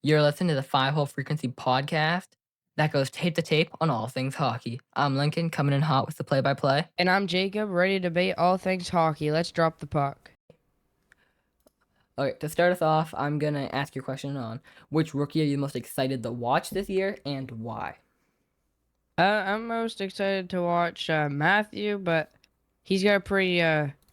You're listening to the Five Hole Frequency podcast that goes tape to tape on all things hockey. I'm Lincoln, coming in hot with the play by play. And I'm Jacob, ready to debate all things hockey. Let's drop the puck. Okay, to start us off, I'm going to ask you a question on which rookie are you most excited to watch this year and why? I'm most excited to watch Matthew, but he's got a pretty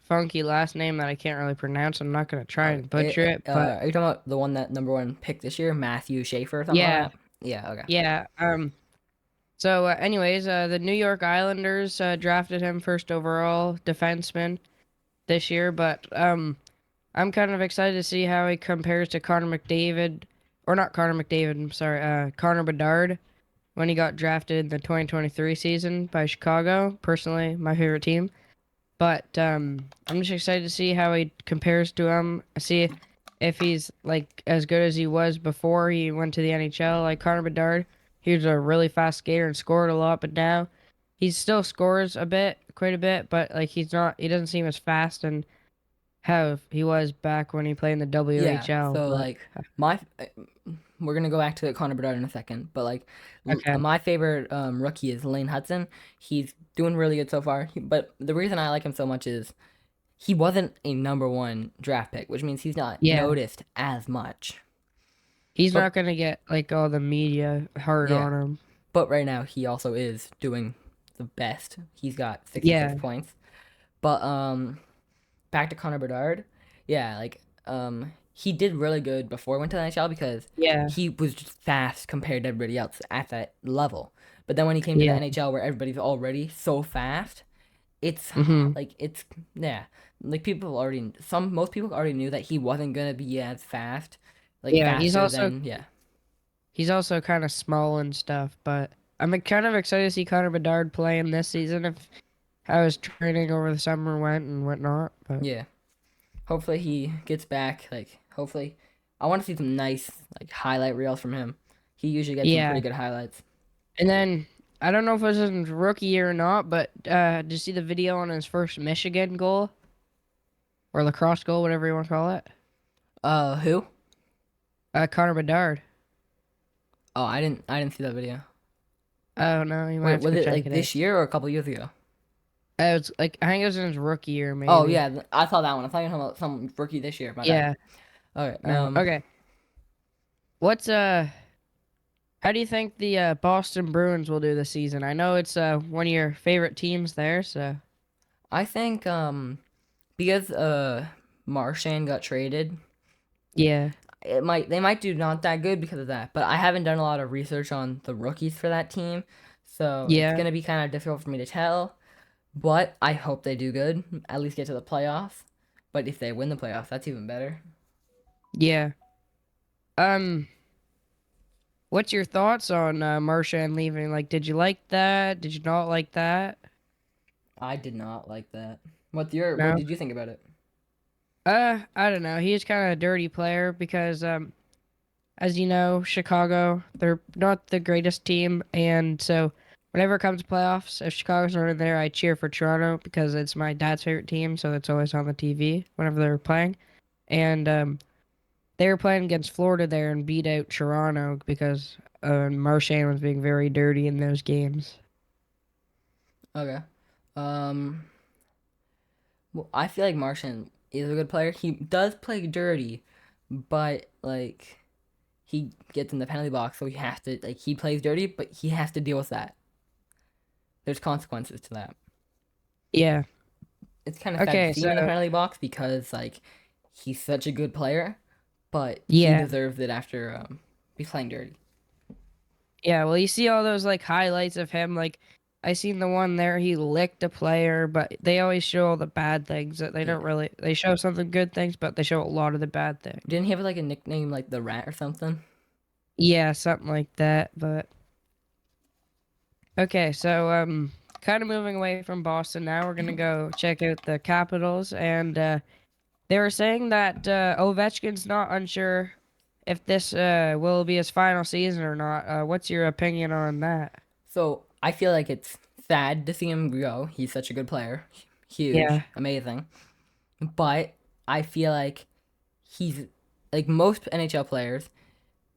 funky last name that I can't really pronounce. I'm not going to try and butcher it, but Are you talking about the one that number one pick this year, Matthew Schaefer or something yeah, like that? Yeah, okay. yeah. Anyways, the New York Islanders drafted him first overall defenseman this year, but I'm kind of excited to see how he compares to Connor McDavid, or not Connor McDavid, I'm sorry, Connor Bedard, when he got drafted in the 2023 season by Chicago. Personally, my favorite team. But I'm just excited to see how he compares to him. See if he's like as good as he was before he went to the NHL. Like Connor Bedard, he was a really fast skater and scored a lot, but now he still scores a bit, quite a bit, but like he's not. He doesn't seem as fast and how he was back when he played in the Yeah, WHL. so But my we're gonna go back to Connor Bedard in a second, but okay, my favorite rookie is Lane Hudson. He's doing really good so far, but the reason I like him so much is he wasn't a number one draft pick, which means he's not yeah. noticed as much. He's But not gonna get like all the media hard yeah, on him. but right now he also is doing the best. He's got 66 Yeah, points. But back to Connor Bedard. Yeah, he did really good before he went to the NHL because yeah, he was just fast compared to everybody else at that level. But then when he came to the yeah. NHL where everybody's already so fast, it's Mm-hmm. it's yeah, like people already most people already knew that he wasn't gonna be as fast, like Yeah, faster than yeah. he's also kind of small and stuff, but I'm kind of excited to see Connor Bedard play in this season if how his training over the summer went and whatnot. But Yeah. Hopefully he gets back. Hopefully I want to see some nice highlight reels from him. He usually gets some yeah, pretty good highlights. and then I don't know if it was his rookie year or not, but did you see the video on his first Michigan goal or lacrosse goal, whatever you want to call it? Who? Connor Bedard. Oh, I didn't see that video. Oh no, you might Wait, have to was go it check like it out. this year or a couple years ago? It's like I think it was in his rookie year, Oh maybe. yeah, I saw that one. I thought you were talking about some rookie this year. My bad. Yeah. Okay. Okay. What's How do you think the Boston Bruins will do this season? I know it's one of your favorite teams there, so I think because Marchand got traded, yeah, they might do not that good because of that. But I haven't done a lot of research on the rookies for that team, so it's yeah, gonna be kind of difficult for me to tell. But I hope they do good, at least get to the playoffs. But if they win the playoffs, that's even better. yeah. Um, what's your thoughts on Marchand leaving? Like, did you like that? Did you not like that? I did not like that. What No. did you think about it? I don't know. He's kind of a dirty player because as you know, Chicago, they're not the greatest team, and so whenever it comes to playoffs, if Chicago's not in there, I cheer for Toronto because it's my dad's favorite team, so it's always on the TV whenever they're playing. And they were playing against Florida there and beat out Toronto because Marchand was being very dirty in those games. Okay. Um. Well, I feel like Martian is a good player. He does play dirty, but he gets in the penalty box, so he has to he plays dirty, but he has to deal with that. There's consequences to that. Yeah. It's kind of sad to Okay. see So him in the penalty box because he's such a good player, but he yeah, deserves it after he's playing dirty. yeah. Well, you see all those like highlights of him. Like I seen the one there he licked a player, but they always show all the bad things. That they don't Yeah. really. They show some of the good things, but they show a lot of the bad things. Didn't he have a nickname like the Rat or something? Yeah, something like that. But okay, so kind of moving away from Boston now, we're gonna go check out the Capitals, and they were saying that Ovechkin's not unsure if this will be his final season or not. What's your opinion on that? So I feel like it's sad to see him go. He's such a good player, huge, Yeah, amazing. But I feel like he's like most NHL players.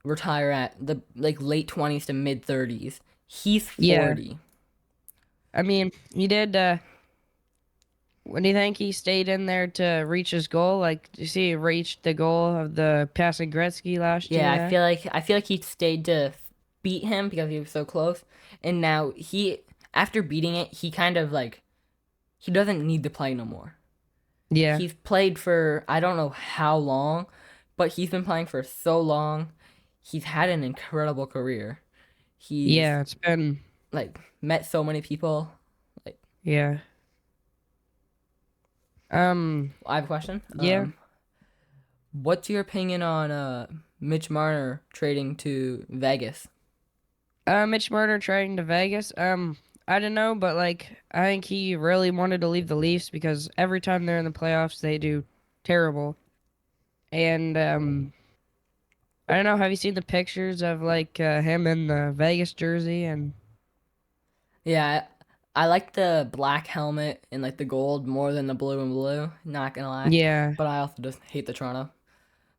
retire at the like late 20s to mid 30s. He's Yeah. 40. I mean, he did. When do you think he stayed in there to reach his goal? Like, do you see he reached the goal of the passing Gretzky last Yeah, year there? I feel like he stayed to beat him because he was so close. And now he after beating it, he kind of like he doesn't need to play no more. Yeah. He's played for I don't know how long, but he's been playing for so long. He's had an incredible career. He's Yeah. It's been. like met so many people. Like Yeah. Um. I have a question. Yeah. What's your opinion on Mitch Marner trading to Vegas? Mitch Marner trading to Vegas. I don't know, but like, I think he really wanted to leave the Leafs because every time they're in the playoffs, they do terrible. And I don't know. Have you seen the pictures of like him in the Vegas jersey? And Yeah, I like the black helmet and like the gold more than the blue and blue. Not gonna lie, yeah, but I also just hate the Toronto.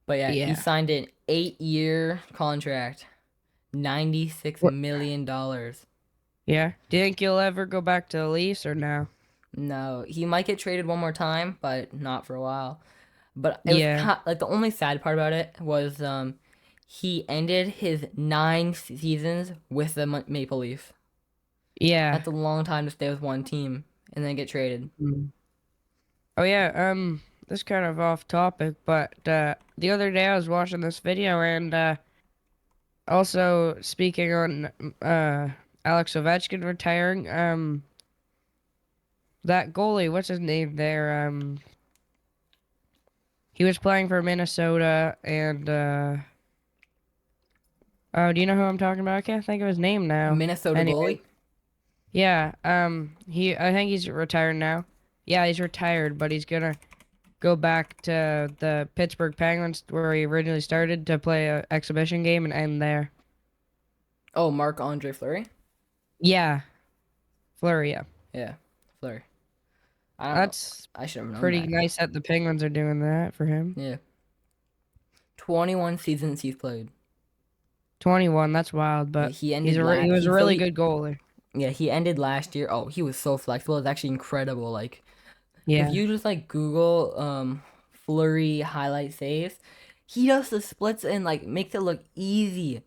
But yeah, he yeah, signed an 8-year contract, $96 What- million. yeah. Do you think you'll ever go back to the Leafs or no? No, he might get traded one more time, but not for a while. But it was Yeah, like the only sad part about it was he ended his 9 seasons with the Maple Leafs. yeah. That's a long time to stay with one team and then get traded. Mm. Oh yeah. This is kind of off topic, but the other day I was watching this video and also speaking on Alex Ovechkin retiring. That goalie, what's his name there? He was playing for Minnesota, and oh, do you know who I'm talking about? I can't think of his name now. Minnesota Anyway, goalie. yeah. I think he's retired now. Yeah, he's retired, but he's gonna go back to the Pittsburgh Penguins where he originally started to play a exhibition game and end there. Oh, Marc-Andre Fleury. Yeah, Fleury. Yeah, Yeah, Fleury. I don't know. that's I should have known pretty that. nice that the Penguins are doing that for him. Yeah, 21 seasons he's played. 21. That's wild, Yeah, but he was a really good goalie. he ended last year. Oh, he was so flexible. It's actually incredible. Like if Yeah, you just like Google Flurry highlight saves, he does the splits and like makes it look easy.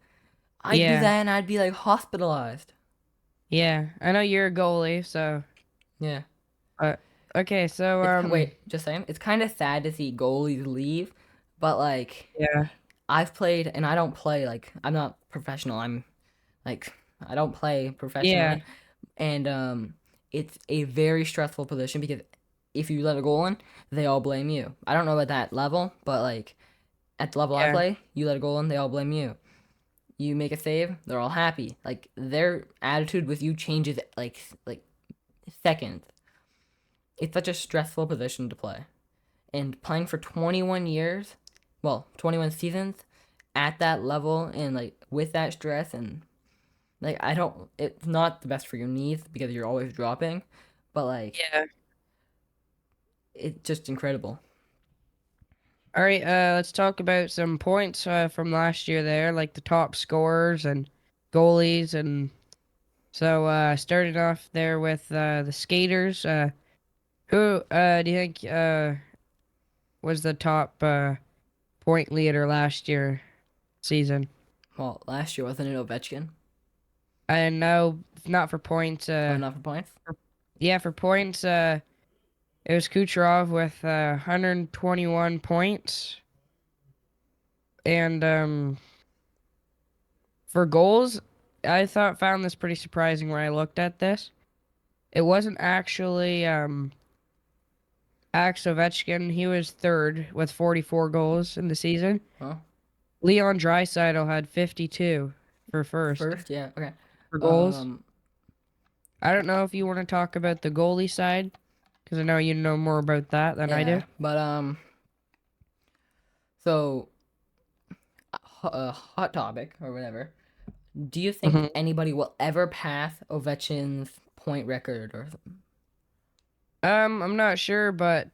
I'd do yeah, that and I'd be like hospitalized. yeah. I know you're a goalie, so. Yeah. Uh, okay, so Wait, just saying. It's kind of sad to see goalies leave, but like yeah, I've played and I don't play like I'm not professional. I'm like I don't play yeah, professionally and it's a very stressful position because if you let a goal in, they all blame you. I don't know at that level, but like at the level I yeah. play, you let a goal in, they all blame you. You make a save, they're all happy. Like their attitude with you changes like seconds. It's such a stressful position to play. And playing for 21 years, well, 21 seasons at that level and like with that stress and like I don't it's not the best for your knees because you're always dropping, but like Yeah. it's just incredible. All right, let's talk about some points from last year there, like the top scorers and goalies. And so, starting off there with the skaters, who do you think was the top point leader last year season? Well, last year wasn't it Ovechkin? I know not for points. Oh, not for points. Yeah, for points, it was Kucherov with 121 points. And for goals, I found this pretty surprising when I looked at this. It wasn't actually Alex Ovechkin. He was third with 44 goals in the season. Huh? Leon Draisaitl had 52 for first First, yeah, okay. for goals. Um, I don't know if you want to talk about the goalie side because I know you know more about that than I do. yeah, but so hot topic or whatever. Do you think hmm anybody will ever pass Ovechkin's point record or I'm not sure, but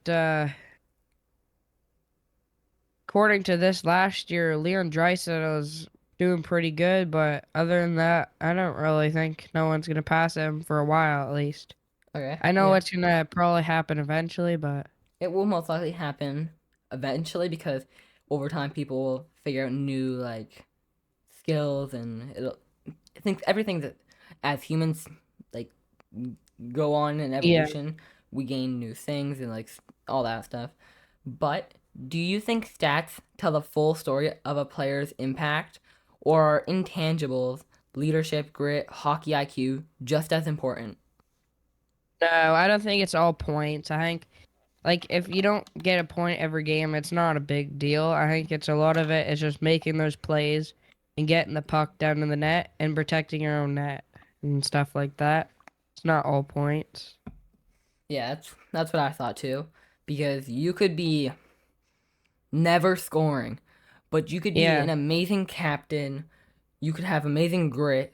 according to this last year, Leon Draisaitl's doing pretty good, but other than that, I don't really think no one's gonna pass him for a while at least. Okay, I know yeah. it's gonna probably happen eventually, but It will most likely happen eventually because over time people will figure out new like skills and it'll I think everything that as humans like go on in yeah. evolution, we gain new things and like all that stuff. But do you think stats tell the full story of a player's impact or are intangibles, leadership, grit, hockey IQ just as important? No, I don't think it's all points. I think like if you don't get a point every game, it's not a big deal. I think it's a lot of it is just making those plays and getting the puck down in the net and protecting your own net and stuff like that. It's not all points. Yeah, that's what I thought too. Because you could be never scoring, but you could be an Yeah. amazing captain, you could have amazing grit,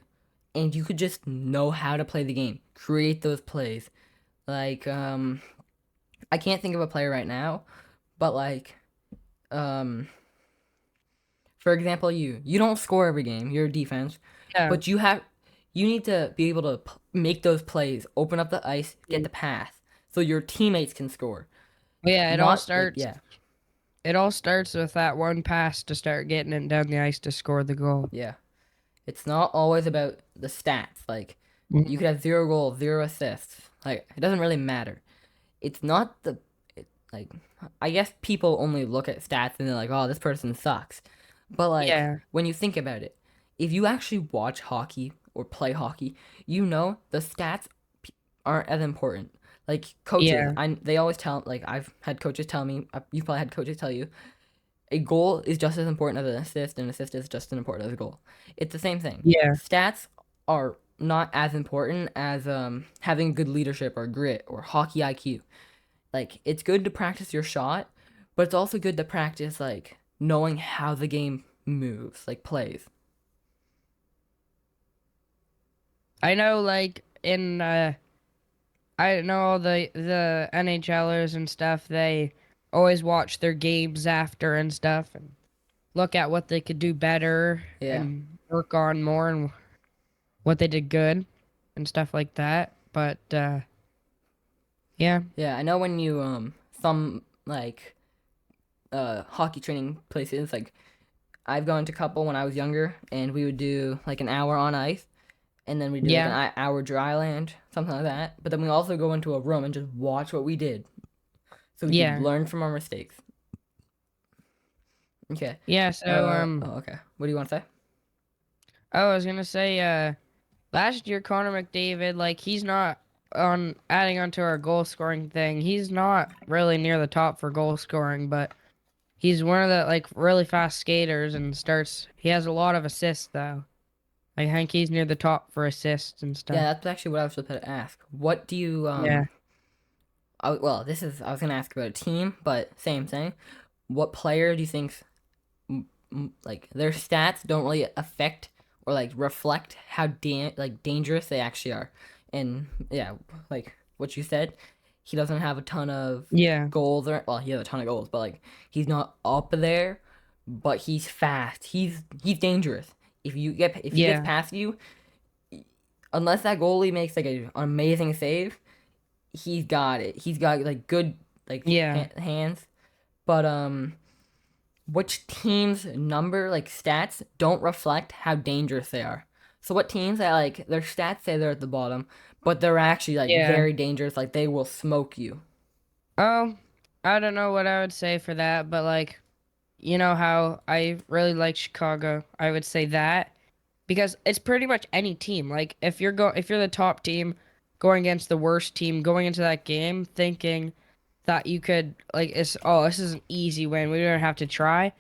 and you could just know how to play the game, create those plays. Like, I can't think of a player right now, but like, um, for example, you don't score every game, you're a defense, Yeah. but you need to be able to make those plays, open up the ice, get the pass, so your teammates can score. Yeah, Not like yeah, it all starts with that one pass to start getting it down the ice to score the goal. yeah. It's not always about the stats. Like you Mhm. could have 0 goals, 0 assists. Like it doesn't really matter. It's not like I guess people only look at stats and they're like, "Oh, this person sucks." But like Yeah. when you think about it, if you actually watch hockey or play hockey, you know the stats aren't as important. Like coaches, Yeah. they always tell like I've had coaches tell me, you've probably had coaches tell you a goal is just as important as an assist, and an assist is just as important as a goal. It's the same thing. Yeah. Stats are not as important as having good leadership or grit or hockey IQ. Like it's good to practice your shot, but it's also good to practice like knowing how the game moves, like plays. I know like in I know all the NHLers and stuff, they always watch their games after and stuff and look at what they could do better Yeah, and work on more and what they did good and stuff like that. But yeah. yeah. I know when you some like hockey training places like I've gone to a couple when I was younger, and we would do like an hour on ice and then we do like an Yeah. hour dry land, something like that. But then we also go into a room and just watch what we did, so we could Yeah. learn from our mistakes. Okay. Yeah, so Oh, okay. What do you want to say? I was gonna say last year Connor McDavid, like he's not on adding onto our goal scoring thing, he's not really near the top for goal scoring, but he's one of the like really fast skaters and starts he has a lot of assists though. I think he's near the top for assists and Yeah, stuff. that's actually what I was supposed to ask. What do you Yeah. well, this is I was gonna ask about a team, but same thing. What player do you think like their stats don't really affect or like reflect how like dangerous they actually are? And yeah, like what you said, he doesn't have a ton of Yeah. goals or well, he has a ton of goals, but like he's not up there, but he's fast. He's dangerous. If he gets Yeah. past you, unless that goalie makes like an amazing save, he's got it. He's got like good like Yeah. hands. But which teams number like stats don't reflect how dangerous they are. So what teams that like their stats say they're at the bottom, but they're actually like Yeah. very dangerous, like they will smoke you. Oh, I don't know what I would say for that, but like you know how I really like Chicago. I would say that because it's pretty much any team. Like if you're the top team going against the worst team going into that game thinking that you could like it's oh this is an easy win. We don't have to try.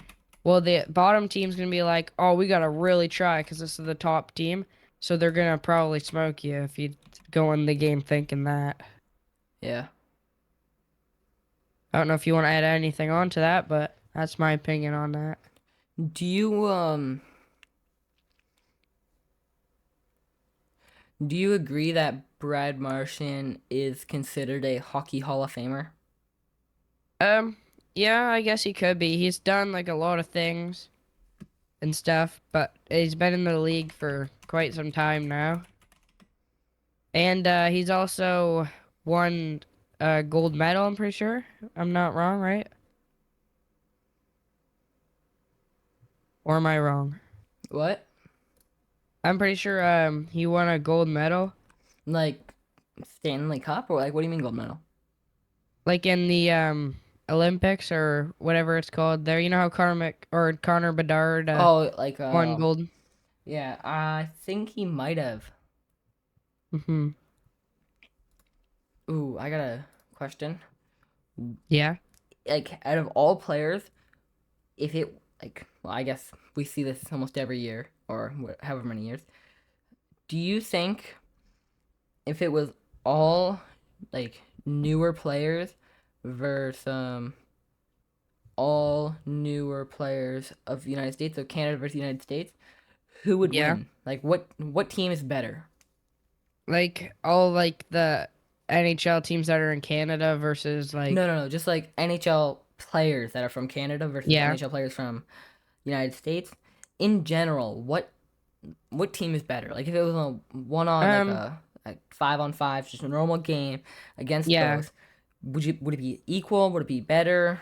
Well, the bottom team's going to be like, "Oh, we got to really try cuz this is the top team." So they're going to probably smoke you if you go in the game thinking that. Yeah. I don't know if you want to add anything on to that, but that's my opinion on that. Do you do you agree that Brad Martian is considered a hockey Hall of Famer? Um, yeah, I guess he could be. He's done like a lot of things. and stuff, but he's been in the league for quite some time now. And he's also won a gold medal, I'm pretty sure. I'm not wrong, right? Or am I wrong? What? I'm pretty sure he won a gold medal. Like Stanley Cup or like what do you mean gold medal? Like in the Olympics or whatever it's called there. You know how Connor Bedard Oh, like won gold? yeah, I think he might have. Hmm. Ooh, I got a question. Yeah. Like out of all players, if it like well, I guess we see this almost every year or however many years. Do you think if it was all like newer players versus all newer players of the United States, so Canada versus the United States, who would Yeah. win? Like what team is better? Like all like the NHL teams that are in Canada versus No, like no, no, just like NHL players that are from Canada versus yeah. NHL players from the United States. In general, what team is better? Like if it was a one on like Um a 5-on-5, just a normal game against yeah. both, would it be equal? Would it be better?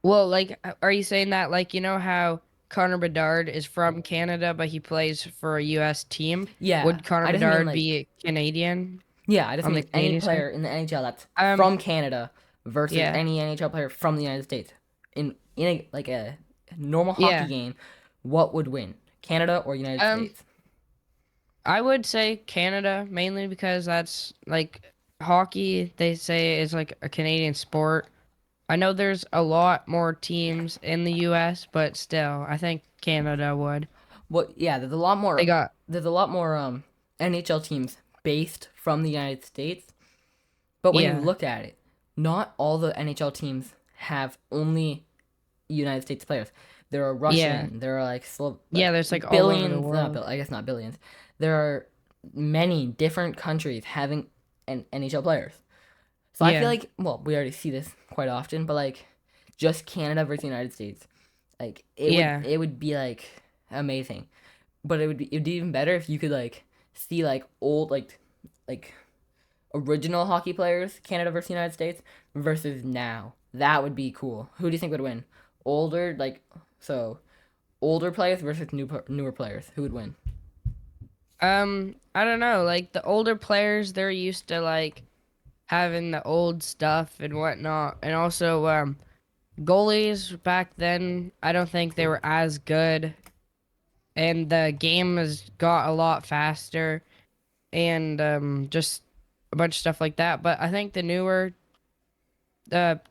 Well, like are you saying that like you know how Connor Bedard is from Canada but he plays for a US team? Yeah, Would Connor I just mean Bedard like be Canadian yeah, I just on the mean any Canadian side? player in the NHL that's Um from Canada versus yeah. any NHL player from the United States in a like a normal hockey Yeah. game. What would win, Canada or United Um States? I would say Canada mainly because that's like hockey, they say is like a Canadian sport. I know there's a lot more teams in the US, but still, I think Canada would. Well, yeah, They got there's a lot more NHL teams based from the United States. But when you yeah. look at it, not all the NHL teams have only United States players. There are Yeah. Russian. There are like Yeah, there's like all over the billions. Not world. bill. I guess not billions. There are many different countries having NHL players. So I feel Yeah. like we already see this quite often, but like just Canada versus the United States, like Yeah. it would be like amazing. But it'd be even better if you could like see like old like original hockey players, Canada versus United States versus now. That would be cool. Who do you think would win? Older so older players versus newer players. Who would win? I don't know. Like the older players, they're used to like having the old stuff and whatnot. And also, goalies back then, I don't think they were as good. And the game has got a lot faster and just a bunch of stuff like that. But I think the newer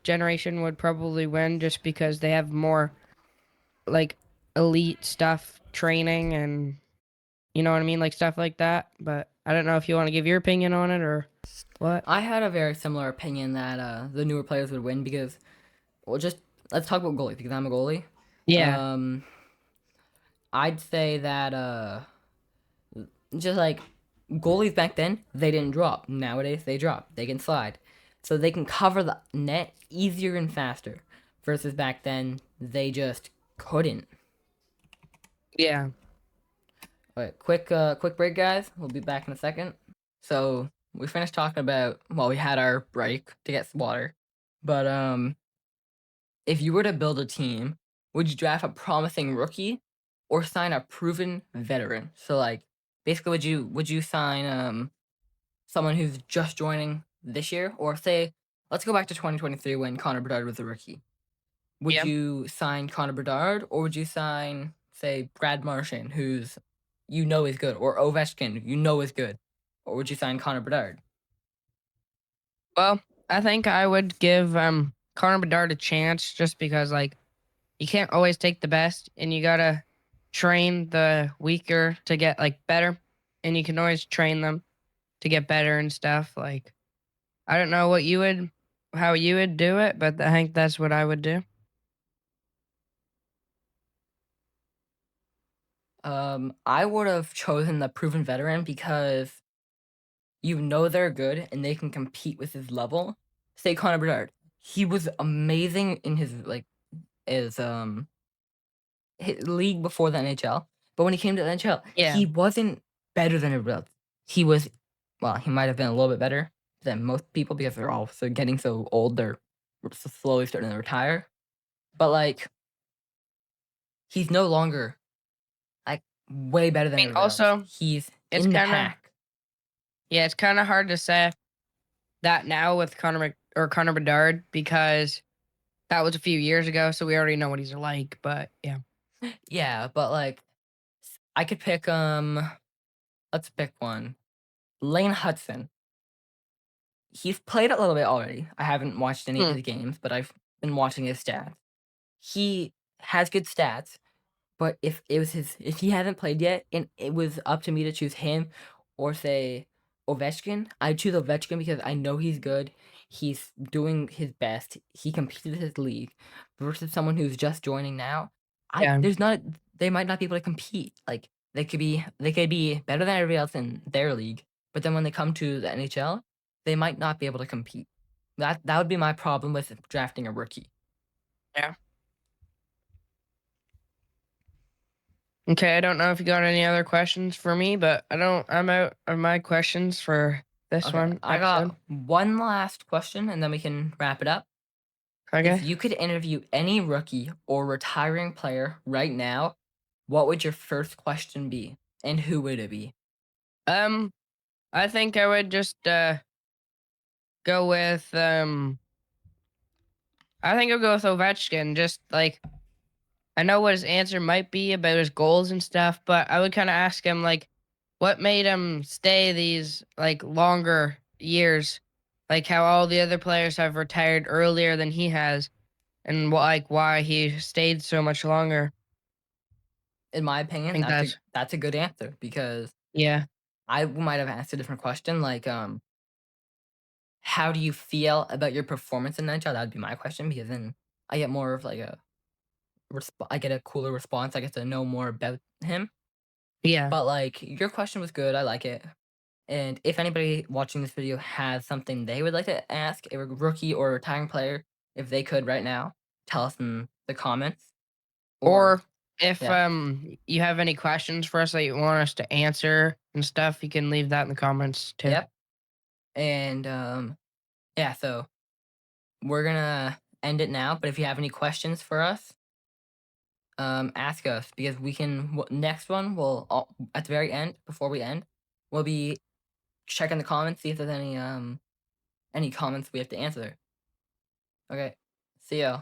generation would probably win just because they have more like elite stuff training and you know what I mean, like stuff like that. But I don't know if you want to give your opinion on it or what. I had a very similar opinion that the newer players would win because just let's talk about goalies because I'm a goalie. Yeah. Um, I'd say that just like goalies back then, they didn't drop. Nowadays, they drop. They can slide. So they can cover the net easier and faster. Versus back then, they just couldn't. Yeah. All right, quick break, guys. We'll be back in a second. So we finished talking about. Well, we had our break to get some water, but if you were to build a team, would you draft a promising rookie or sign a proven veteran? So like, basically, would you sign someone who's just joining this year, or say, let's go back to 2023 when Connor Bedard was a rookie. Would Yeah. you sign Connor Bedard, or would you sign, say, Brad Marchand, who's you know is good, or Ovechkin, you know is good, or would you sign Connor Bedard? Well, I think I would give Connor Bedard a chance just because like you can't always take the best and you gotta train the weaker to get like better. And you can always train them to get better and stuff. Like I don't know how you would do it, but I think that's what I would do. I would have chosen the proven veteran because you know they're good and they can compete with his level. Say Connor Bedard, he was amazing in his like his his league before the NHL, but when he came to the NHL, Yeah. he wasn't better than everybody else. He was, well, he might have been a little bit better than most people because they're all so getting so old, they're slowly starting to retire. But like, he's no longer like way better than I mean, everybody else. also, He's it's in the kind of pack. yeah, it's kind of hard to say that now with Connor Bedard because that was a few years ago, so we already know what he's like. But yeah, Yeah, but like, I could pick let's pick one. Lane Hudson. He's played a little bit already. I haven't watched any of hmm, his games, but I've been watching his stats. He has good stats, but if he hasn't played yet and it was up to me to choose him or say Ovechkin, I'd choose Ovechkin because I know he's good. He's doing his best. He competed his league versus someone who's just joining now. I yeah, there's not they might not be able to compete. Like they could be better than everybody else in their league, but then when they come to the NHL, they might not be able to compete. That would be my problem with drafting a rookie. yeah. Okay, I don't know if you got any other questions for me, but I don't. I'm out of my questions for this Okay, one I episode. got one last question and then we can wrap it up. If Okay. you could interview any rookie or retiring player right now, what would your first question be? And who would it be? Um, I think I would just go with I think I'll go with Ovechkin. Just like I know what his answer might be about his goals and stuff, but I would kind of ask him like, what made him stay these like longer years, like how all the other players have retired earlier than he has, and like why he stayed so much longer. In my I opinion, think that's that's a good answer because yeah, I might have asked a different question like how do you feel about your performance in NHL? That would be my question because then I get more of like I get a cooler response. I get to know more about him. yeah, But like your question was good. I like it. And if anybody watching this video has something they would like to ask a rookie or retiring player, if they could right now, tell us in the comments. Or or if yeah, you have any questions for us that you want us to answer and stuff, you can leave that in the comments too. yep. And yeah, so we're gonna end it now. But if you have any questions for us, ask us because we can. Next one, at the very end before we end, we'll be checking the comments, see if there's any comments we have to answer. Okay, see ya.